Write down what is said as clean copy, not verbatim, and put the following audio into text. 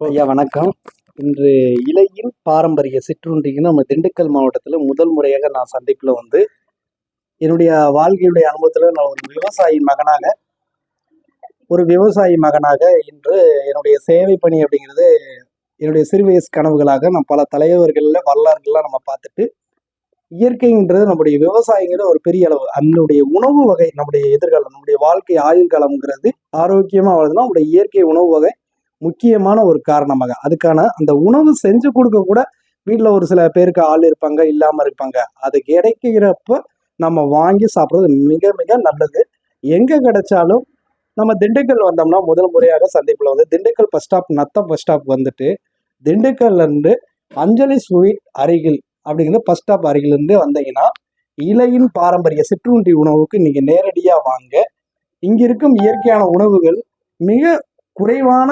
ஐயா வணக்கம். இன்று இலையில் பாரம்பரிய சிற்றுண்டின்னு நம்ம திண்டுக்கல் மாவட்டத்தில் முதல் முறையாக நான் சந்திப்பில் வந்து என்னுடைய வாழ்க்கையுடைய அனுபவத்தில் நான் ஒரு விவசாயி மகனாக இன்று என்னுடைய சேவை பணி அப்படிங்கிறது என்னுடைய சிறு வயசு கனவுகளாக நான் பல தலைவர்களில் வரலாறுகள்லாம் நம்ம பார்த்துட்டு இயற்கைன்றது நம்முடைய விவசாயிங்கிறது ஒரு பெரிய அளவு அதனுடைய உணவு வகை நம்முடைய எதிர்காலம் நம்முடைய வாழ்க்கை ஆயுள் காலம்ங்கிறது ஆரோக்கியமாக வருதுன்னா நம்முடைய இயற்கை உணவு வகை முக்கியமான ஒரு காரணமாக அதுக்கான அந்த உணவு செஞ்சு கொடுக்க கூட வீட்டில் ஒரு சில பேருக்கு ஆள் இருப்பாங்க இல்லாமல் இருப்பாங்க. அது கிடைக்கிறப்ப நம்ம வாங்கி சாப்பிட்றது மிக மிக நல்லது. எங்கே கிடைச்சாலும் நம்ம திண்டுக்கல் வந்தோம்னா முதல் முறையாக சந்திப்பில் வந்து Dindigul bus stop Natham bus stop வந்துட்டு திண்டுக்கல்ல இருந்து அஞ்சலி ஸ்வீட் அருகில் அப்படிங்கிற பஸ் ஸ்டாப் அருகிலிருந்து வந்தீங்கன்னா இலையின் பாரம்பரிய சிற்றுண்டி உணவுக்கு நீங்க நேரடியாக வாங்க. இங்க இருக்கும் இயற்கையான உணவுகள் மிக குறைவான